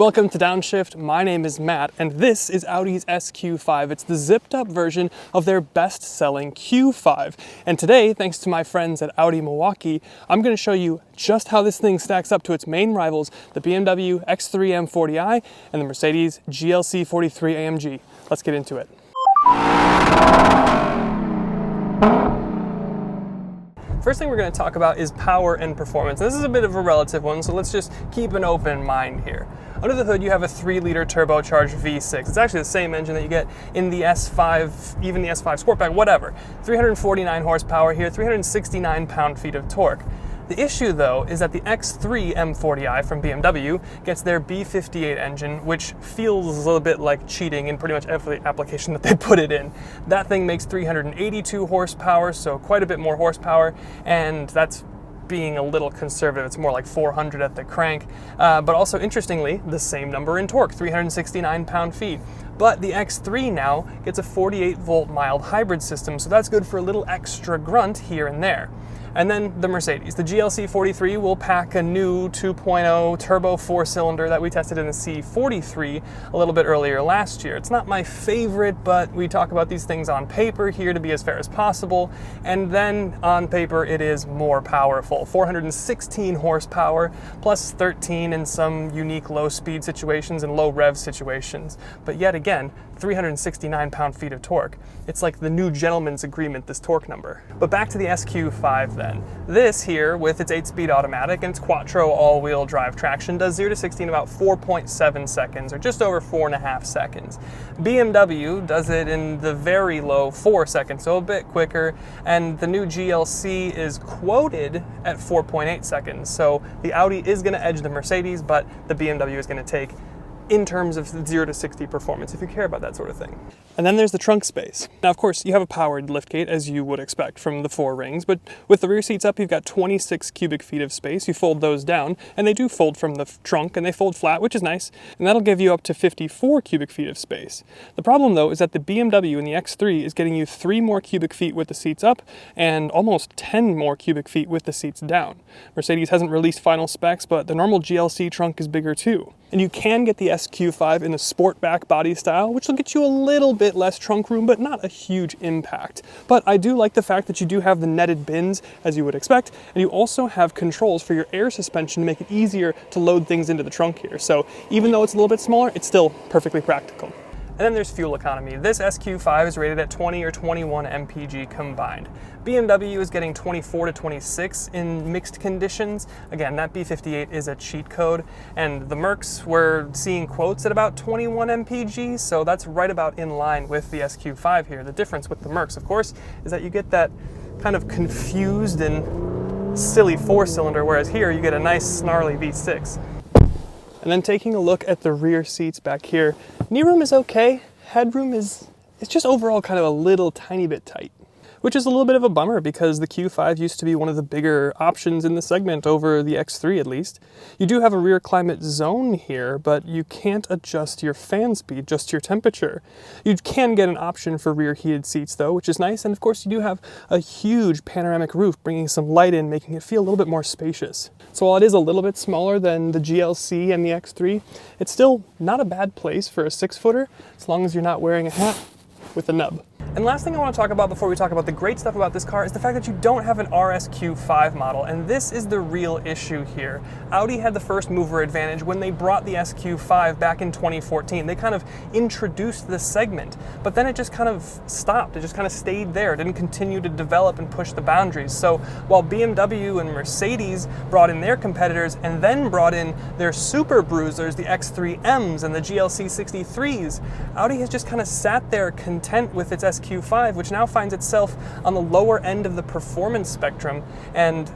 Welcome to Downshift. My name is Matt, and this is Audi's SQ5. It's the zipped up version of their best-selling Q5. And today, thanks to my friends at Audi Milwaukee, I'm going to show you just how this thing stacks up to its main rivals, the BMW X3 M40i and the Mercedes GLC43 AMG. Let's get into it. First thing we're going to talk about is power and performance. This is a bit of a relative one, so let's just keep an open mind here. Under the hood, you have a 3-liter turbocharged V6. It's actually the same engine that you get in the S5, even the S5 Sportback, whatever. 349 horsepower here, 369 pound-feet of torque. The issue, though, is that the X3 M40i from BMW gets their B58 engine, which feels a little bit like cheating in pretty much every application that they put it in. That thing makes 382 horsepower, so quite a bit more horsepower, and that's being a little conservative. It's more like 400 at the crank, but also interestingly, the same number in torque, 369 pound-feet. But the X3 now gets a 48-volt mild hybrid system, so that's good for a little extra grunt here and there. And then the Mercedes. The GLC43 will pack a new 2.0 turbo 4-cylinder that we tested in the C43 a little bit earlier last year. It's not my favorite, but we talk about these things on paper here to be as fair as possible. And then on paper, it is more powerful. 416 horsepower, plus 13 in some unique low-speed situations and low-rev situations. But yet again, 369 pound-feet of torque. It's like the new gentleman's agreement, this torque number. But back to the SQ5 then. This here, with its 8-speed automatic and its quattro all-wheel drive traction, does 0 to 60 in about 4.7 seconds, or just over 4.5 seconds. BMW does it in the very low 4 seconds, so a bit quicker, and the new GLC is quoted at 4.8 seconds. So the Audi is going to edge the Mercedes, but the BMW is going to take in terms of 0 to 60 performance, if you care about that sort of thing. And then there's the trunk space. Now, of course, you have a powered liftgate, as you would expect from the 4 rings, but with the rear seats up, you've got 26 cubic feet of space. You fold those down, and they do fold from the trunk, and they fold flat, which is nice, and that'll give you up to 54 cubic feet of space. The problem, though, is that the BMW in the X3 is getting you 3 more cubic feet with the seats up, and almost 10 more cubic feet with the seats down. Mercedes hasn't released final specs, but the normal GLC trunk is bigger too. And you can get the SQ5 in the Sportback body style, which will get you a little bit less trunk room, but not a huge impact. But I do like the fact that you do have the netted bins, as you would expect, and you also have controls for your air suspension to make it easier to load things into the trunk here. So even though it's a little bit smaller, it's still perfectly practical. And then there's fuel economy. This SQ5 is rated at 20 or 21 mpg combined. BMW is getting 24 to 26 in mixed conditions. Again, that B58 is a cheat code. And the Mercs, we're seeing quotes at about 21 mpg, so that's right about in line with the SQ5 here. The difference with the Mercs, of course, is that you get that kind of confused and silly 4-cylinder, whereas here you get a nice snarly V6. And then taking a look at the rear seats back here, knee room is okay. Headroom it's just overall kind of a little tiny bit tight, which is a little bit of a bummer because the Q5 used to be one of the bigger options in the segment over the X3 at least. You do have a rear climate zone here, but you can't adjust your fan speed, just your temperature. You can get an option for rear heated seats though, which is nice. And of course you do have a huge panoramic roof bringing some light in, making it feel a little bit more spacious. So while it is a little bit smaller than the GLC and the X3, it's still not a bad place for a 6-footer, as long as you're not wearing a hat with a nub. And last thing I want to talk about before we talk about the great stuff about this car is the fact that you don't have an RSQ5 model, and this is the real issue here. Audi had the first mover advantage when they brought the SQ5 back in 2014. They kind of introduced this segment, but then it just kind of stopped. It just kind of stayed there. It didn't continue to develop and push the boundaries. So while BMW and Mercedes brought in their competitors and then brought in their super bruisers, the X3Ms and the GLC63s, Audi has just kind of sat there content with its SQ5, which now finds itself on the lower end of the performance spectrum, and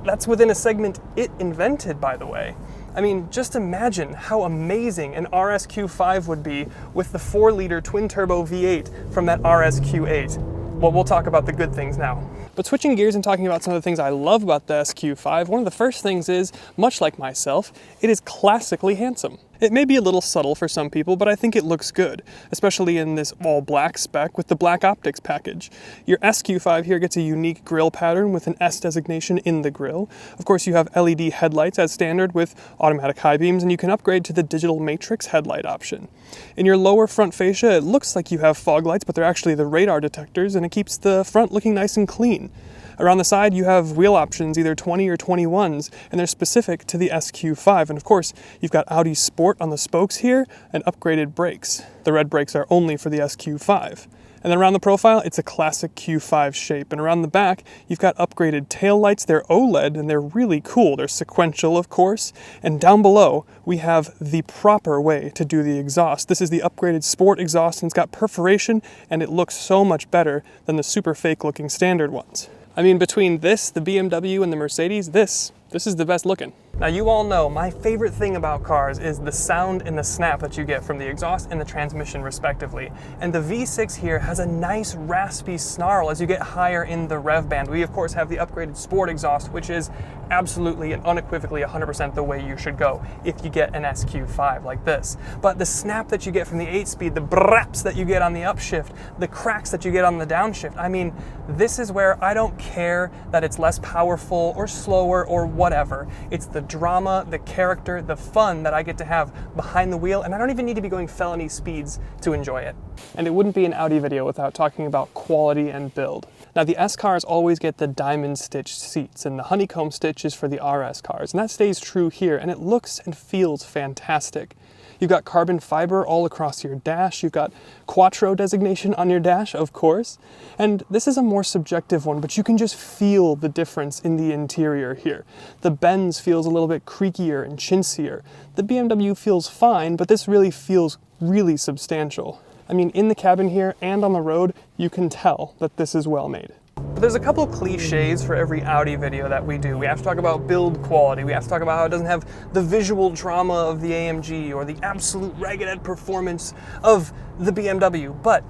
that's within a segment it invented, by the way. I mean, just imagine how amazing an RSQ5 would be with the 4-liter twin-turbo V8 from that RSQ8. Well, we'll talk about the good things now. But switching gears and talking about some of the things I love about the SQ5, one of the first things is, much like myself, it is classically handsome. It may be a little subtle for some people, but I think it looks good, especially in this all black spec with the black optics package. Your SQ5 here gets a unique grille pattern with an S designation in the grille. Of course, you have LED headlights as standard with automatic high beams, and you can upgrade to the digital matrix headlight option. In your lower front fascia, it looks like you have fog lights, but they're actually the radar detectors, and it keeps the front looking nice and clean. Around the side, you have wheel options, either 20 or 21s, and they're specific to the SQ5. And of course, you've got Audi Sport on the spokes here and upgraded brakes. The red brakes are only for the SQ5. And then around the profile, it's a classic Q5 shape. And around the back, you've got upgraded tail lights. They're OLED, and they're really cool. They're sequential, of course. And down below, we have the proper way to do the exhaust. This is the upgraded Sport exhaust, and it's got perforation, and it looks so much better than the super fake-looking standard ones. I mean, between this, the BMW, and the Mercedes, this is the best looking. Now, you all know my favorite thing about cars is the sound and the snap that you get from the exhaust and the transmission respectively. And the V6 here has a nice raspy snarl as you get higher in the rev band. We of course have the upgraded Sport exhaust, which is absolutely and unequivocally 100% the way you should go if you get an SQ5 like this. But the snap that you get from the 8-speed, the braps that you get on the upshift, the cracks that you get on the downshift, I mean, this is where I don't care that it's less powerful or slower or whatever. It's the drama, the character, the fun that I get to have behind the wheel, and I don't even need to be going felony speeds to enjoy it. And it wouldn't be an Audi video without talking about quality and build. Now, the S cars always get the diamond stitched seats, and the honeycomb stitch is for the RS cars, and that stays true here, and it looks and feels fantastic. You've got carbon fiber all across your dash. You've got Quattro designation on your dash, of course. And this is a more subjective one, but you can just feel the difference in the interior here. The Benz feels a little bit creakier and chintzier. The BMW feels fine, but this really feels really substantial. I mean, in the cabin here and on the road, you can tell that this is well made. But there's a couple cliches for every Audi video that we do. We have to talk about build quality. We have to talk about how it doesn't have the visual drama of the AMG or the absolute ragged performance of the BMW, but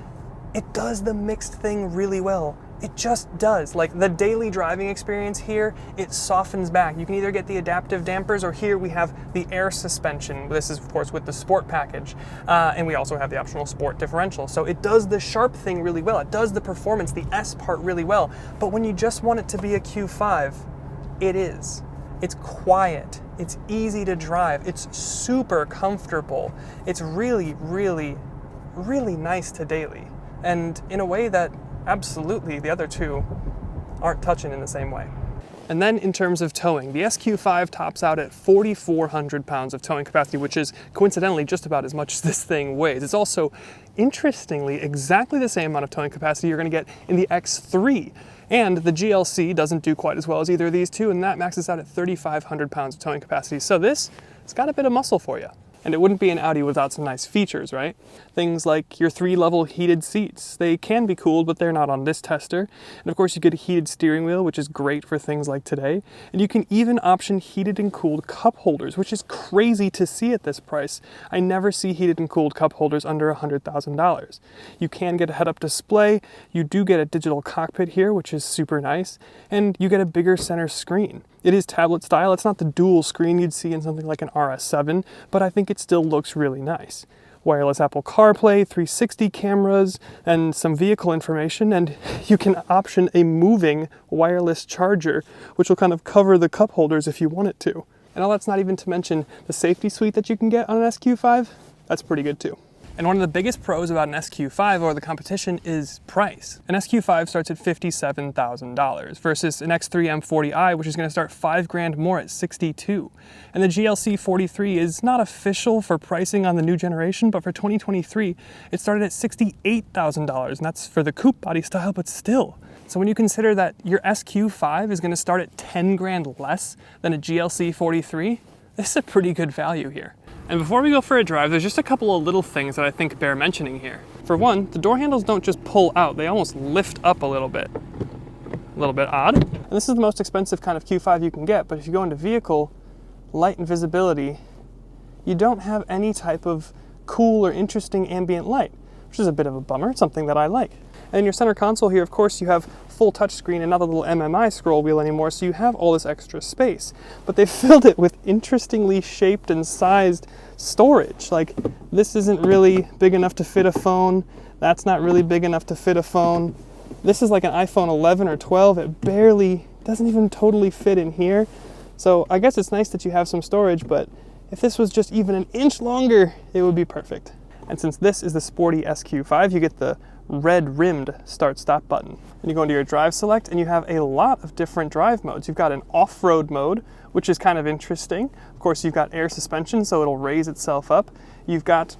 it does the mixed thing really well. It just does. Like the daily driving experience here, it softens back. You can either get the adaptive dampers, or here we have the air suspension. This is of course with the Sport package. And we also have the optional Sport differential. So it does the sharp thing really well. It does the performance, the S part really well. But when you just want it to be a Q5, it is. It's quiet. It's easy to drive. It's super comfortable. It's really, really, really nice to daily. And in a way that absolutely the other two aren't touching in the same way. And then in terms of towing, the SQ5 tops out at 4,400 pounds of towing capacity, which is coincidentally just about as much as this thing weighs. It's also, interestingly, exactly the same amount of towing capacity you're going to get in the X3. And the GLC doesn't do quite as well as either of these two, and that maxes out at 3,500 pounds of towing capacity. So it's got a bit of muscle for you. And it wouldn't be an Audi without some nice features, right? Things like your 3-level heated seats. They can be cooled, but they're not on this tester. And of course you get a heated steering wheel, which is great for things like today. And you can even option heated and cooled cup holders, which is crazy to see at this price. I never see heated and cooled cup holders under $100,000. You can get a head-up display. You do get a digital cockpit here, which is super nice. And you get a bigger center screen. It is tablet style. It's not the dual screen you'd see in something like an RS7, but I think it still looks really nice. Wireless Apple CarPlay, 360 cameras, and some vehicle information, and you can option a moving wireless charger, which will kind of cover the cup holders if you want it to. And all that's not even to mention the safety suite that you can get on an SQ5. That's pretty good too. And one of the biggest pros about an SQ5 over the competition is price. An SQ5 starts at $57,000 versus an X3 M40i, which is going to start $5,000 more at $62,000. And the GLC 43 is not official for pricing on the new generation, but for 2023, it started at $68,000, and that's for the coupe body style, but still. So when you consider that your SQ5 is going to start at $10,000 less than a GLC 43, this is a pretty good value here. And before we go for a drive, there's just a couple of little things that I think bear mentioning here. For one, the door handles don't just pull out, they almost lift up a little bit. A little bit odd. And this is the most expensive kind of Q5 you can get, but if you go into vehicle, light and visibility, you don't have any type of cool or interesting ambient light, which is a bit of a bummer. It's something that I like. And in your center console here, of course, you have full touchscreen and not the little MMI scroll wheel anymore, so you have all this extra space. But they filled it with interestingly shaped and sized storage. Like, this isn't really big enough to fit a phone. That's not really big enough to fit a phone. This is like an iPhone 11 or 12. It barely, doesn't even totally fit in here. So I guess it's nice that you have some storage, but if this was just even an inch longer, it would be perfect. And since this is the sporty SQ5, you get the red rimmed start-stop button. And you go into your drive select and you have a lot of different drive modes. You've got an off-road mode, which is kind of interesting. Of course, you've got air suspension, so it'll raise itself up. You've got,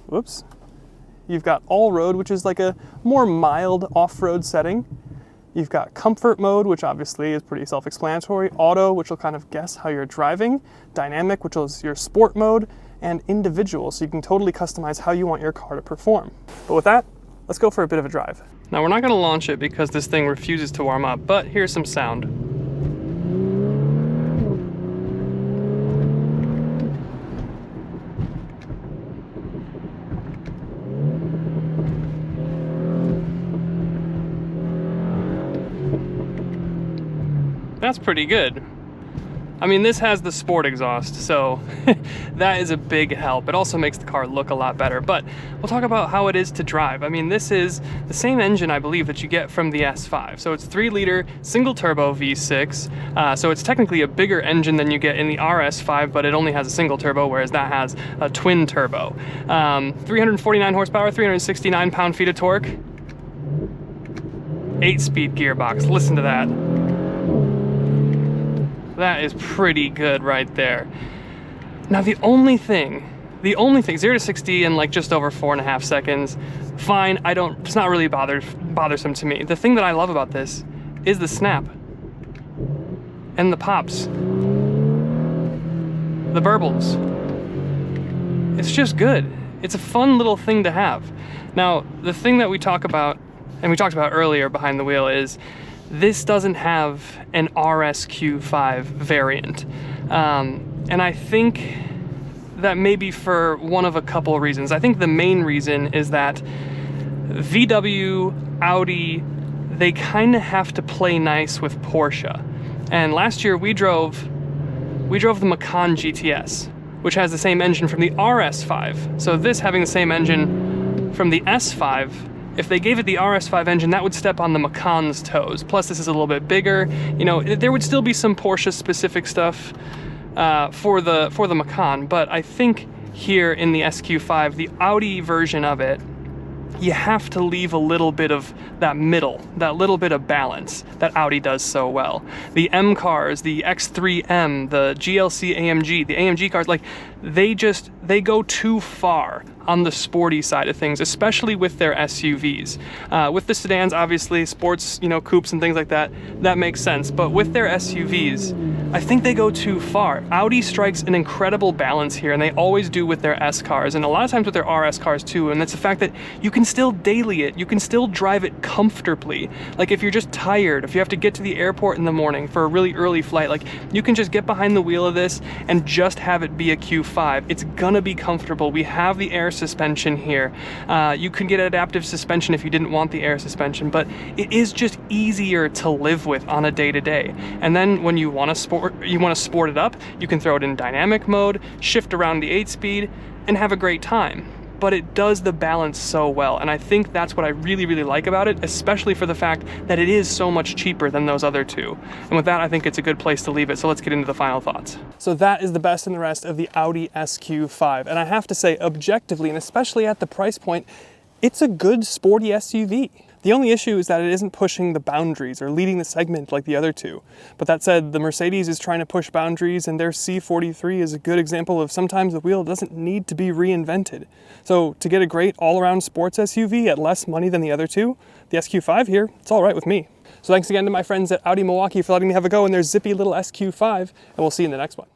you've got all-road, which is like a more mild off-road setting. You've got comfort mode, which obviously is pretty self-explanatory. Auto, which will kind of guess how you're driving. Dynamic, which is your sport mode. And individual, so you can totally customize how you want your car to perform. But with that, let's go for a bit of a drive. Now, we're not going to launch it because this thing refuses to warm up, but here's some sound. That's pretty good. I mean, this has the sport exhaust, so that is a big help. It also makes the car look a lot better, but we'll talk about how it is to drive. I mean, this is the same engine, I believe, that you get from the S5. So it's 3-liter single turbo V6. So it's technically a bigger engine than you get in the RS5, but it only has a single turbo, whereas that has a twin turbo. 349 horsepower, 369 pound-feet of torque. 8-speed gearbox, listen to that. That is pretty good right there. Now the only thing, 0 to 60 in like just over 4.5 seconds, fine, it's not really bothersome to me. The thing that I love about this is the snap and the pops, the burbles. It's just good. It's a fun little thing to have. Now, the thing that we talk about, and we talked about earlier behind the wheel, is this doesn't have an RSQ5 variant. And I think that maybe for one of a couple reasons. I think the main reason is that VW, Audi, they kind of have to play nice with Porsche. And last year we drove the Macan GTS, which has the same engine from the RS5. So this having the same engine from the S5, if they gave it the RS5 engine, that would step on the Macan's toes. Plus, this is a little bit bigger. You know, there would still be some Porsche-specific stuff for the Macan, but I think here in the SQ5, the Audi version of it, you have to leave a little bit of that middle, that little bit of balance that Audi does so well. The M cars, the X3 M, the GLC AMG, the AMG cars, like they go too far on the sporty side of things, especially with their SUVs. With the sedans, obviously, sports, you know, coupes and things like that, that makes sense. But with their SUVs, I think they go too far. Audi strikes an incredible balance here, and they always do with their S cars, and a lot of times with their RS cars too, and that's the fact that you can still daily it, you can still drive it comfortably. Like if you're just tired, if you have to get to the airport in the morning for a really early flight, like you can just get behind the wheel of this and just have it be a Q5. It's gonna be comfortable. We have the air suspension here. You could get adaptive suspension if you didn't want the air suspension, but it is just easier to live with on a day-to-day. And then when you want to sport it up, you can throw it in dynamic mode, shift around the 8-speed, and have a great time. But it does the balance so well, and I think that's what I really, really like about it, especially for the fact that it is so much cheaper than those other two. And with that, I think it's a good place to leave it, so let's get into the final thoughts. So that is the best and the rest of the Audi SQ5, and I have to say, objectively, and especially at the price point, it's a good sporty SUV. The only issue is that it isn't pushing the boundaries or leading the segment like the other two. But that said, the Mercedes is trying to push boundaries, and their C43 is a good example of sometimes the wheel doesn't need to be reinvented. So to get a great all-around sports SUV at less money than the other two, the SQ5 here, it's all right with me. So thanks again to my friends at Audi Milwaukee for letting me have a go in their zippy little SQ5, and we'll see you in the next one.